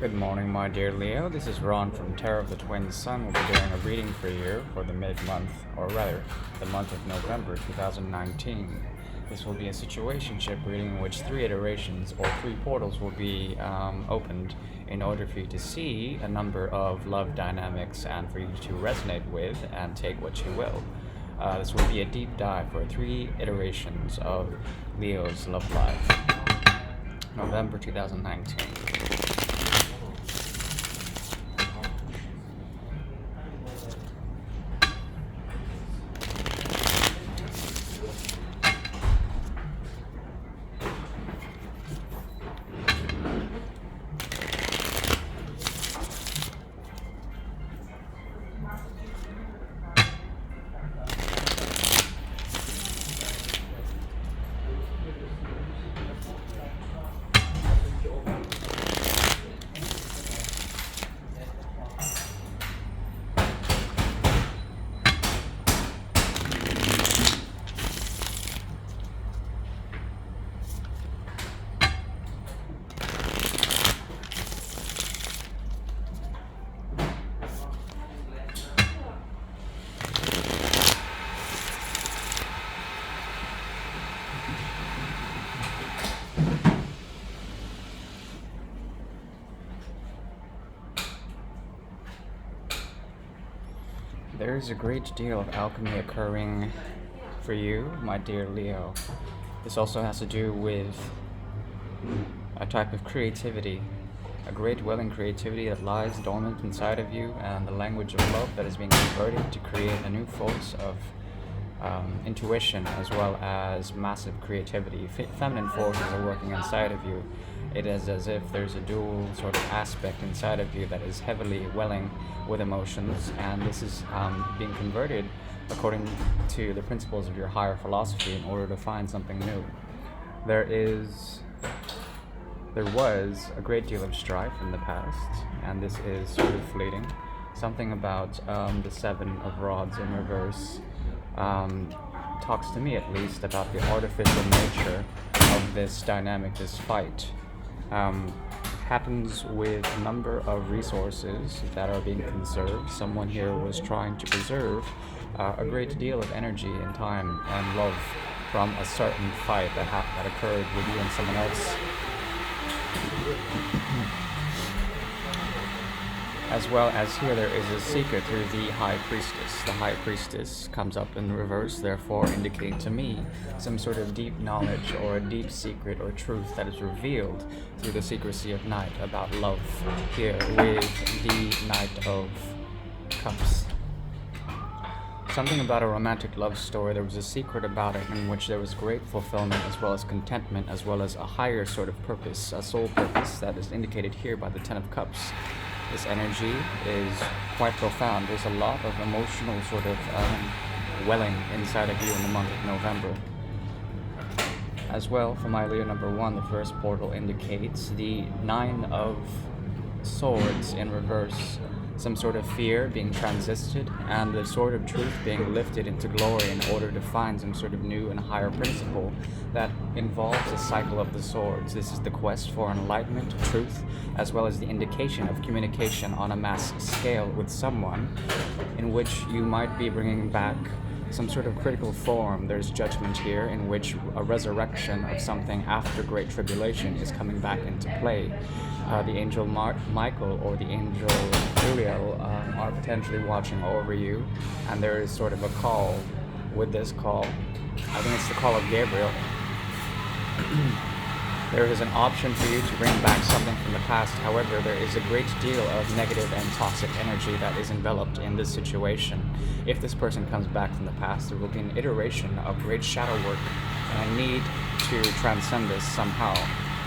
Good morning, my dear Leo. This is Ron from Terror of the Twin Sun. We'll be doing a reading for you for the mid-month, or rather, the month of November 2019. This will be a situationship reading in which 3 iterations or 3 portals will be opened in order for you to see a number of love dynamics and for you to resonate with and take what you will. This will be a deep dive for 3 iterations of Leo's love life. November 2019. There is a great deal of alchemy occurring for you, my dear Leo. This also has to do with a type of creativity, a great welling creativity that lies dormant inside of you, and the language of love that is being converted to create a new force of intuition as well as massive creativity. Feminine forces are working inside of you. It is as if there's a dual sort of aspect inside of you that is heavily welling with emotions, and this is being converted according to the principles of your higher philosophy in order to find something new. There was a great deal of strife in the past, and this is sort of fleeting. Something about the 7 of Rods in reverse talks to me, at least, about the artificial nature of this dynamic, this fight. Happens with a number of resources that are being conserved. Someone here was trying to preserve a great deal of energy and time and love from a certain fight that occurred with you and someone else. As well as here there is a secret through the High Priestess. The High Priestess comes up in reverse, therefore indicating to me some sort of deep knowledge or a deep secret or truth that is revealed through the secrecy of night about love here with the Knight of Cups. Something about a romantic love story. There was a secret about it in which there was great fulfillment as well as contentment as well as a higher sort of purpose, a soul purpose that is indicated here by the 10 of Cups. This energy is quite profound. There's a lot of emotional sort of welling inside of you in the month of November. As well, for my Leo number 1, the first portal indicates the 9 of Swords in reverse. Some sort of fear being transisted and the sword of truth being lifted into glory in order to find some sort of new and higher principle that involves a cycle of the swords. This is the quest for enlightenment, truth, as well as the indication of communication on a mass scale with someone in which you might be bringing back some sort of critical form. There's judgment here in which a resurrection of something after great tribulation is coming back into play. The angel Michael or the angel Julio are potentially watching over you, and there is sort of a call with this call. I think it's the call of Gabriel. There is an option for you to bring back something from the past. However, there is a great deal of negative and toxic energy that is enveloped in this situation. If this person comes back from the past, there will be an iteration of great shadow work and a need to transcend this somehow.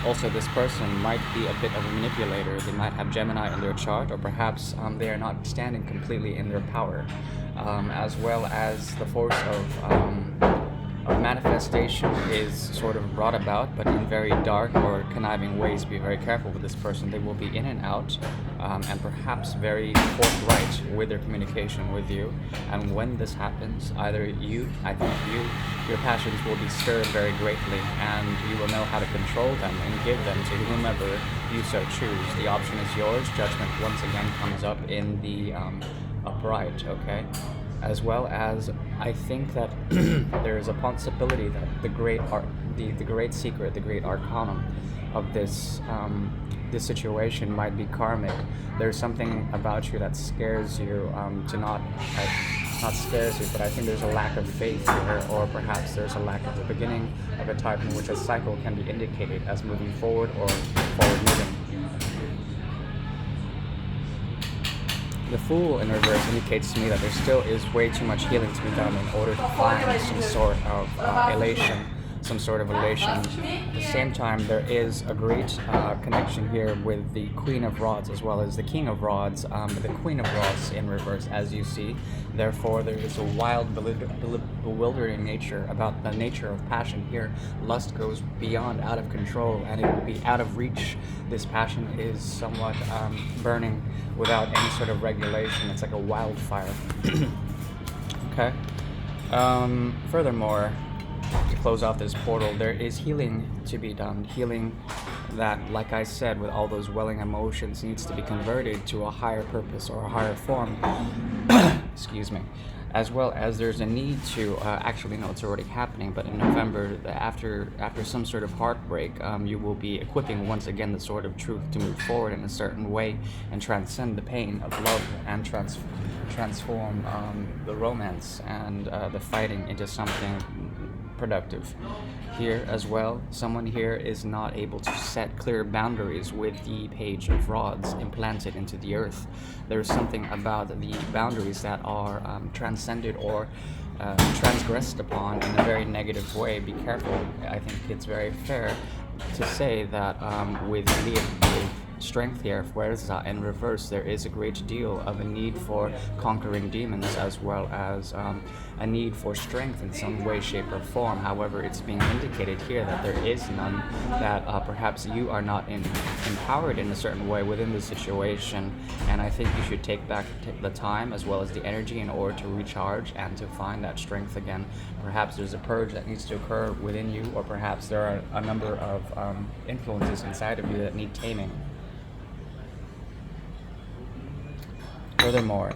Also, this person might be a bit of a manipulator. They might have Gemini in their chart, or perhaps they are not standing completely in their power, as well as the force of of manifestation is sort of brought about, but in very dark or conniving ways. Be very careful with this person. They will be in and out, and perhaps very forthright with their communication with you. And when this happens, either your passions will be stirred very greatly, and you will know how to control them and give them to whomever you so choose. The option is yours. Judgment once again comes up in the upright, okay? As well as I think that there is a possibility that the great secret, the great arcanum of this situation might be karmic. There's something about you that scares you not scares you, but I think there's a lack of faith here, or perhaps there's a lack of the beginning of a type in which a cycle can be indicated as moving forward or forward moving. The Fool in reverse indicates to me that there still is way too much healing to be done in order to find some sort of elation. At the same time, there is a great connection here with the Queen of Rods as well as the King of Rods, the Queen of Rods in reverse, as you see. Therefore, there is a wild, bewildering nature about the nature of passion here. Lust goes beyond out of control, and it will be out of reach. This passion is somewhat burning without any sort of regulation. It's like a wildfire. Okay. Furthermore, to close off this portal, there is healing to be done. Healing that, like I said, with all those welling emotions, needs to be converted to a higher purpose or a higher form. Excuse me. As well as there's a need to, actually, no, it's already happening, but in November, after some sort of heartbreak, you will be equipping once again the sword of truth to move forward in a certain way and transcend the pain of love and transform the romance and the fighting into something productive. Here as well, someone here is not able to set clear boundaries with the Page of Rods implanted into the earth. There's something about the boundaries that are transcended or transgressed upon in a very negative way. Be careful. I think it's very fair to say that with strength here, Fuerza in reverse, there is a great deal of a need for conquering demons, as well as a need for strength in some way, shape, or form. However, it's being indicated here that there is none, that perhaps you are not empowered in a certain way within the situation, and I think you should take back the time as well as the energy in order to recharge and to find that strength again. Perhaps there's a purge that needs to occur within you, or perhaps there are a number of influences inside of you that need taming. Furthermore,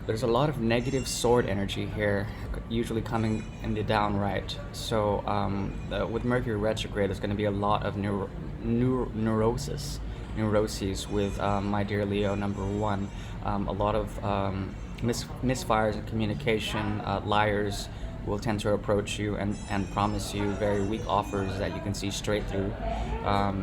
there's a lot of negative sword energy here, usually coming in the downright. So with Mercury retrograde, there's going to be a lot of neuroses with my dear Leo number one. A lot of misfires in communication. Liars will tend to approach you and promise you very weak offers that you can see straight through,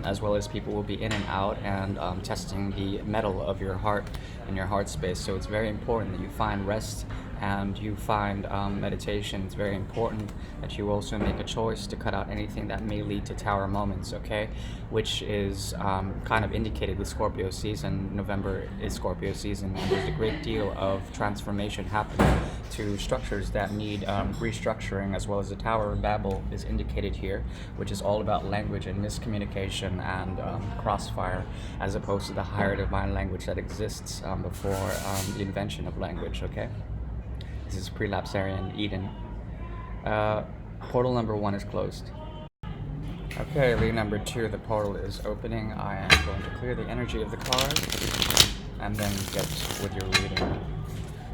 as well as people will be in and out and testing the metal of your heart in your heart space. So it's very important that you find rest and you find meditation. It's very important that you also make a choice to cut out anything that may lead to tower moments, okay? Which is kind of indicated with Scorpio season. November is Scorpio season, and there's a great deal of transformation happening to structures that need restructuring, as well as the Tower of Babel is indicated here, which is all about language and miscommunication and crossfire, as opposed to the higher divine language that exists before the invention of language, okay? This is prelapsarian Eden. Portal number 1 is closed. Okay, Leo number 2, the portal is opening. I am going to clear the energy of the card and then get with your reading.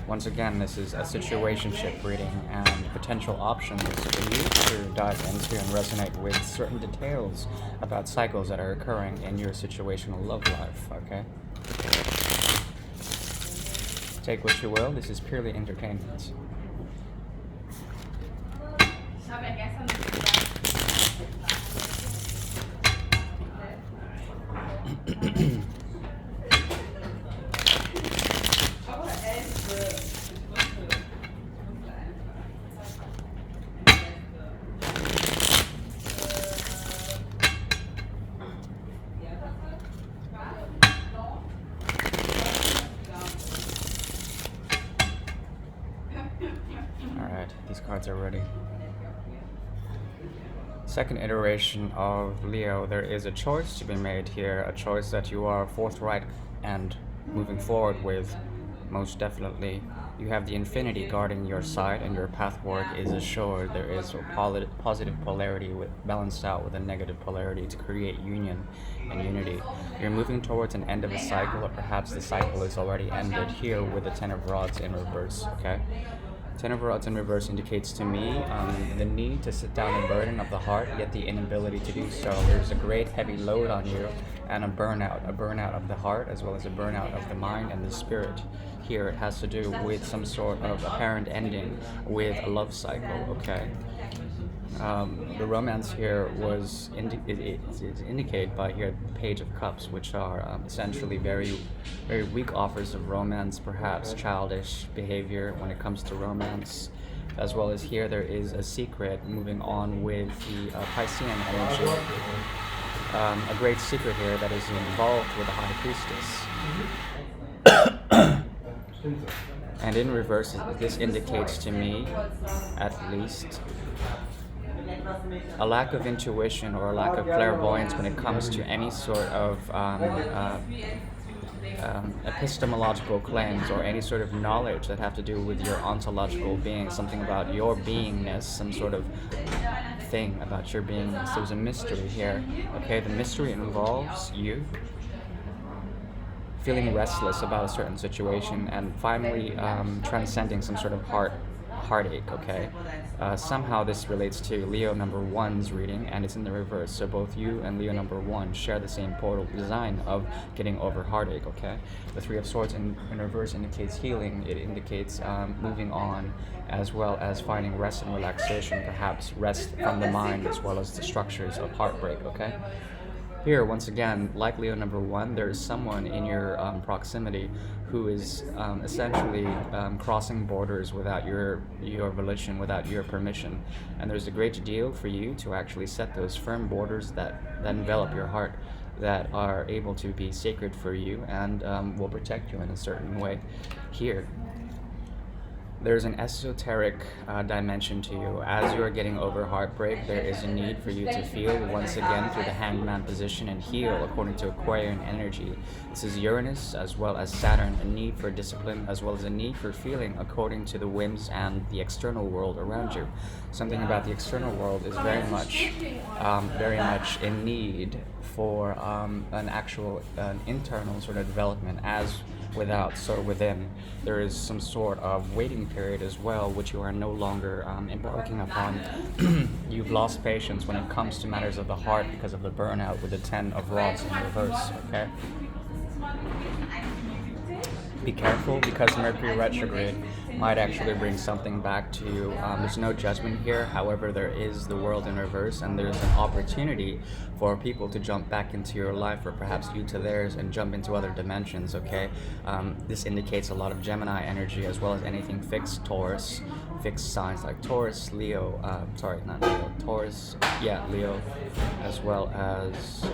Once again, this is a situationship reading and potential options for you to dive into and resonate with certain details about cycles that are occurring in your situational love life, okay? Take what you will, this is purely entertainment. Alright, these cards are ready. Second iteration of Leo, there is a choice to be made here, a choice that you are forthright and moving forward with, most definitely. You have the infinity guarding your side, and your pathwork is assured. There is a positive polarity balanced out with a negative polarity to create union and unity. You're moving towards an end of a cycle, or perhaps the cycle is already ended here with the Ten of Rods in reverse, okay? Ten of Rods in reverse indicates to me the need to sit down the burden of the heart, yet the inability to do so. There's a great heavy load on you and a burnout of the heart as well as a burnout of the mind and the spirit. Here it has to do with some sort of apparent ending with a love cycle, okay? The romance here was it's indicated by here the Page of Cups, which are essentially very weak offers of romance, perhaps childish behavior when it comes to romance, as well as here there is a secret moving on with the Piscean energy. A great secret here that is involved with the High Priestess. And in reverse, this indicates to me, at least, a lack of intuition or a lack of clairvoyance when it comes to any sort of epistemological claims or any sort of knowledge that have to do with your ontological being, something about your beingness, some sort of thing about your beingness. There's a mystery here, okay? The mystery involves you feeling restless about a certain situation and finally transcending some sort of heartache, okay? Somehow this relates to Leo number one's reading, and it's in the reverse. So both you and Leo number one share the same portal design of getting over heartache, okay? The Three of Swords in reverse indicates healing. It indicates moving on, as well as finding rest and relaxation, perhaps rest from the mind as well as the structures of heartbreak, okay? Here, once again, like Leo number one, there is someone in your proximity who is essentially crossing borders without your volition, without your permission. And there's a great deal for you to actually set those firm borders that envelop your heart, that are able to be sacred for you and will protect you in a certain way. Here, there's an esoteric dimension to you. As you are getting over heartbreak, there is a need for you to feel once again through the hangman position and heal according to Aquarian energy. This is Uranus as well as Saturn, a need for discipline as well as a need for feeling according to the whims and the external world around you. Something about the external world is very much in need for an actual internal sort of development, as without, so within. There is some sort of waiting period as well, which you are no longer embarking upon. You've lost patience when it comes to matters of the heart because of the burnout with the Ten of Rods in reverse, okay? Be careful, because Mercury retrograde might actually bring something back to you. There's no judgment here, however there is the world in reverse, and there's an opportunity for people to jump back into your life, or perhaps you to theirs, and jump into other dimensions, okay? This indicates a lot of Gemini energy as well as anything fixed, Taurus, fixed signs like Taurus, Leo, Taurus, Leo, as well as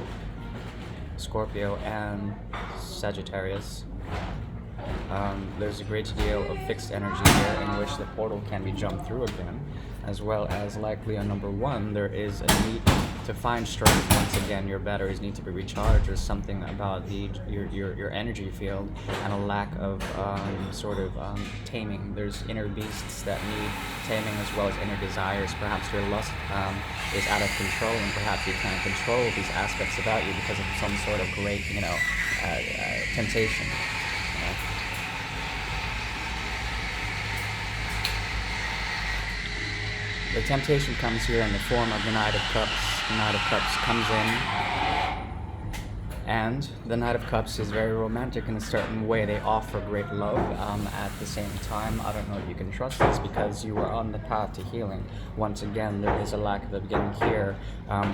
Scorpio and Sagittarius. There's a great deal of fixed energy here in which the portal can be jumped through again, as well as like Leo number one, there is a need to find strength. Once again, your batteries need to be recharged, or something about your energy field and a lack of taming. There's inner beasts that need taming as well as inner desires. Perhaps your lust is out of control, and perhaps you can't control these aspects about you because of some sort of great, temptation. The temptation comes here in the form of the Knight of Cups. The Knight of Cups comes in, and the Knight of Cups is very romantic in a certain way. They offer great love. At the same time, I don't know if you can trust this because you are on the path to healing. Once again, there is a lack of the beginning here.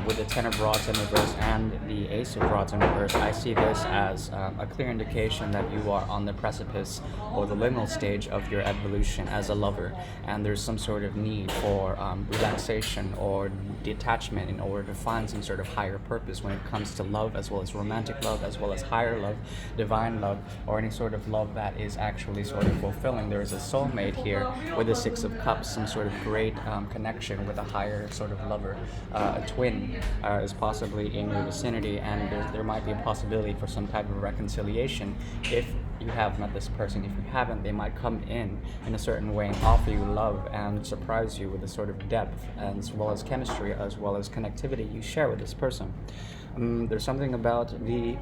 With the Ten of Rods in reverse and the Ace of Rods in reverse, I see this as a clear indication that you are on the precipice or the liminal stage of your evolution as a lover, and there's some sort of need for relaxation or detachment in order to find some sort of higher purpose when it comes to love as well as romantic romantic love as well as higher love, divine love, or any sort of love that is actually sort of fulfilling. There is a soulmate here with the Six of Cups, some sort of great connection with a higher sort of lover. A twin is possibly in your vicinity, and there might be a possibility for some type of reconciliation if you have met this person. If you haven't, they might come in a certain way and offer you love and surprise you with a sort of depth as well as chemistry as well as connectivity you share with this person. There's something about the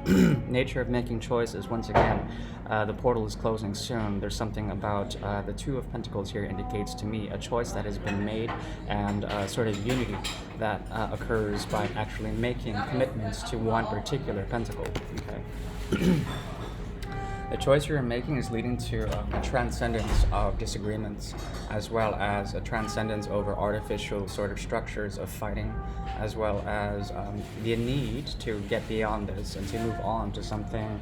nature of making choices. Once again, the portal is closing soon. There's something about the Two of Pentacles here indicates to me a choice that has been made and sort of unity that occurs by actually making commitments to one particular pentacle. Okay. The choice you're making is leading to a transcendence of disagreements, as well as a transcendence over artificial sort of structures of fighting, as well as the need to get beyond this and to move on to something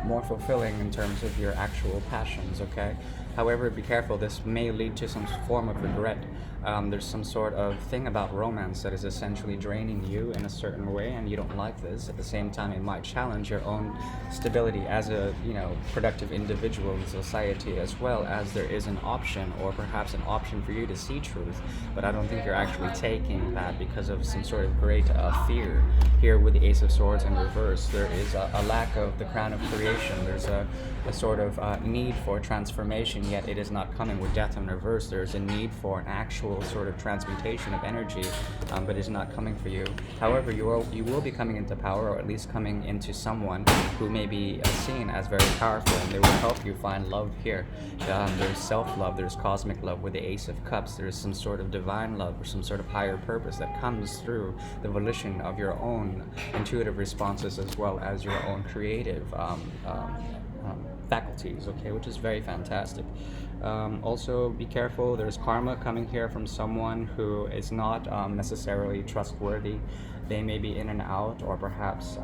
more fulfilling in terms of your actual passions, okay? However, be careful, this may lead to some form of regret. There's some sort of thing about romance that is essentially draining you in a certain way, and you don't like this. At the same time, it might challenge your own stability as a, productive individual in society, as well as there is an option, or perhaps an option for you to see truth. But I don't think you're actually taking that because of some sort of great fear. Here with the Ace of Swords in reverse, there is a lack of the crown of creation. There's a sort of need for transformation, yet it is not coming with death in reverse. There's a need for an actual sort of transmutation of energy, but it's not coming for you. However, you will be coming into power, or at least coming into someone who may be seen as very powerful, and they will help you find love here. There's self-love, there's cosmic love with the Ace of Cups. There's some sort of divine love or some sort of higher purpose that comes through the volition of your own intuitive responses as well as your own creative faculties, okay, which is very fantastic. Also, be careful, there's karma coming here from someone who is not necessarily trustworthy. They may be in and out, or perhaps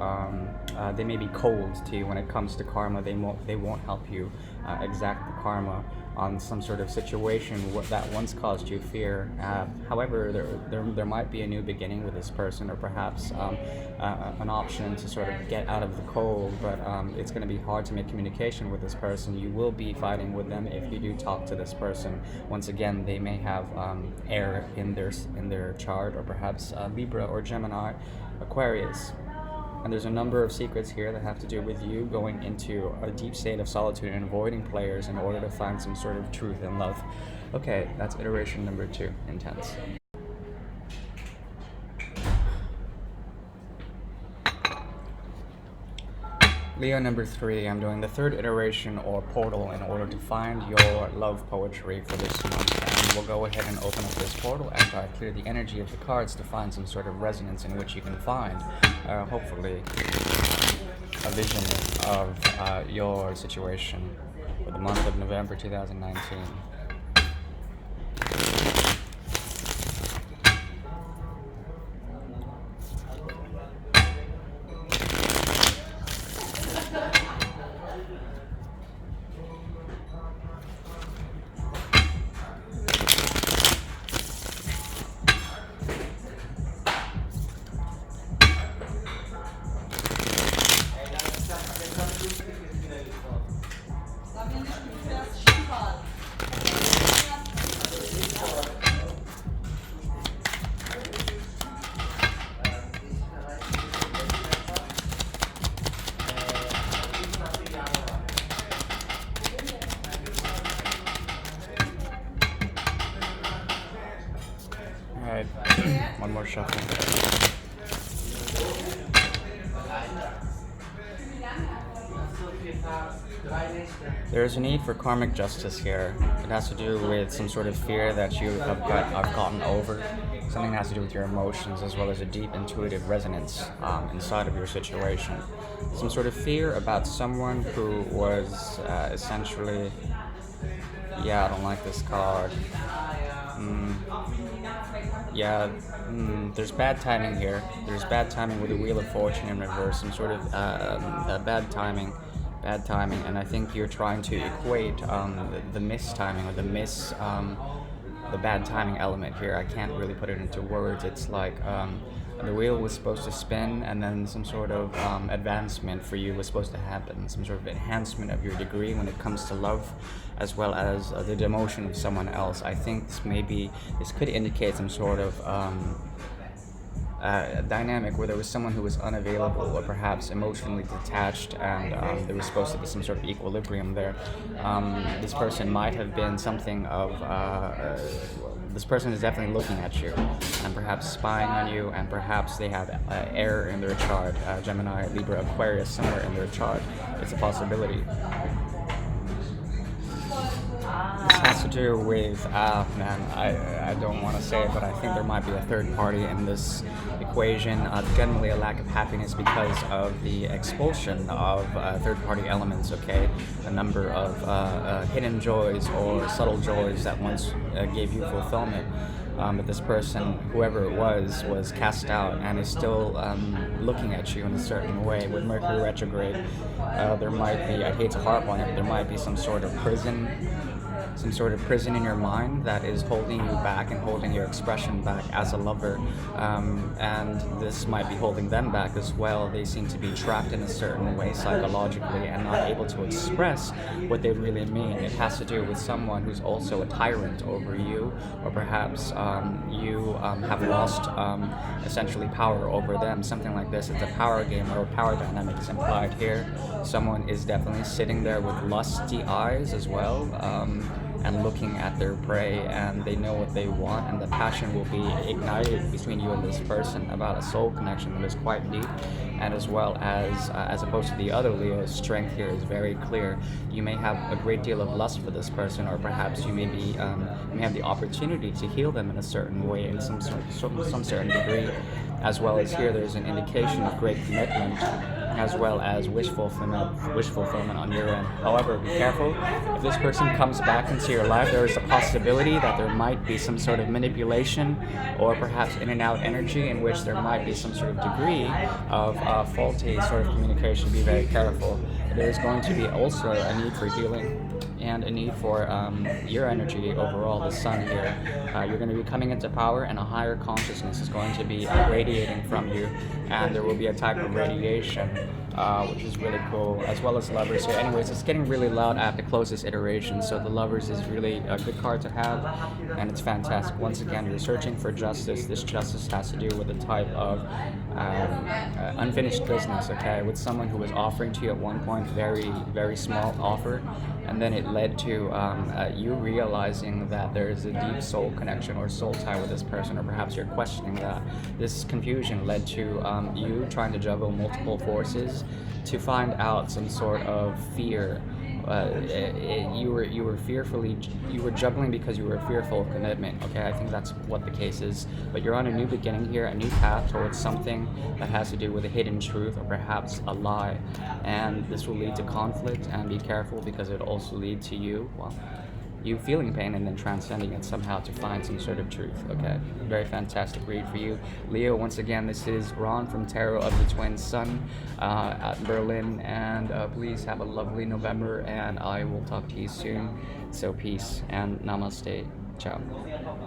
they may be cold to you when it comes to karma. They won't help you exact the karma on some sort of situation that once caused you fear. However, there might be a new beginning with this person, or perhaps an option to sort of get out of the cold, but it's going to be hard to make communication with this person. You will be fighting with them if you do talk to this person. Once again, they may have air in their chart, or perhaps Libra or Gemini, Aquarius. And there's a number of secrets here that have to do with you going into a deep state of solitude and avoiding players in order to find some sort of truth and love. Okay, that's iteration number 2, intense. Leo number 3, I'm doing the third iteration or portal in order to find your love poetry for this month. And we'll go ahead and open up this portal after I clear the energy of the cards to find some sort of resonance in which you can find, hopefully, a vision of your situation for the month of November 2019. Alright, one more shuffle. There is a need for karmic justice here. It has to do with some sort of fear that I've gotten over. Something that has to do with your emotions, as well as a deep intuitive resonance inside of your situation. Some sort of fear about someone who was essentially... Yeah, I don't like this card. There's bad timing here. There's bad timing with the Wheel of Fortune in reverse. Some sort of bad timing, and I think you're trying to equate the mistiming or the bad timing element here. I can't really put it into words. It's like The wheel was supposed to spin, and then some sort of advancement for you was supposed to happen, some sort of enhancement of your degree when it comes to love, as well as the demotion of someone else. I think this could indicate some sort of dynamic where there was someone who was unavailable or perhaps emotionally detached, and there was supposed to be some sort of equilibrium there. This person might have been something of. This person is definitely looking at you and perhaps spying on you, and perhaps they have air in their chart, Gemini, Libra, Aquarius somewhere in their chart. It's a possibility. This has to do with, man, I don't want to say it, but I think there might be a third party in this equation. Generally, a lack of happiness because of the expulsion of third party elements, okay? A number of hidden joys or subtle joys that once gave you fulfillment. But this person, whoever it was cast out and is still looking at you in a certain way. With Mercury retrograde, there might be, I hate to harp on it, but there might be some sort of prison in your mind that is holding you back and holding your expression back as a lover. And this might be holding them back as well. They seem to be trapped in a certain way psychologically and not able to express what they really mean. It has to do with someone who's also a tyrant over you, or perhaps you have lost essentially power over them, something like this. It's a power game, or a power dynamic is implied here. Someone is definitely sitting there with lusty eyes as well, and looking at their prey, and they know what they want, and the passion will be ignited between you and this person about a soul connection that is quite deep. And as opposed to the other Leo's strength here is very clear. You may have a great deal of lust for this person, or perhaps you may have the opportunity to heal them in a certain way, in some certain degree, as well as here there's an indication of great commitment, as well as wish fulfillment on your end. However, be careful. If this person comes back into your life, there is a possibility that there might be some sort of manipulation, or perhaps in and out energy, in which there might be some sort of degree of faulty sort of communication. Be very careful. There is going to be also a need for healing and a need for your energy overall, the sun here. You're going to be coming into power, and a higher consciousness is going to be radiating from you, and there will be a type of radiation, which is really cool, as well as lovers here. Anyways, it's getting really loud. I have to close this iteration, so the lovers is really a good card to have, and it's fantastic. Once again, you're searching for justice. This justice has to do with a type of unfinished business, okay, with someone who was offering to you at one point very, very small offer, and then it led to you realizing that there is a deep soul connection or soul tie with this person, or perhaps you're questioning that. This confusion led to you trying to juggle multiple forces to find out some sort of fear. You were juggling because you were fearful of commitment. Okay, I think that's what the case is. But you're on a new beginning here, a new path towards something that has to do with a hidden truth, or perhaps a lie, and this will lead to conflict. And be careful, because it also lead to you feeling pain and then transcending it somehow to find some sort of truth. Okay, very fantastic read for you, Leo. Once again, this is Ron from Tarot of the Twin Sun at Berlin, and please have a lovely November, and I will talk to you soon. So peace and namaste. Ciao.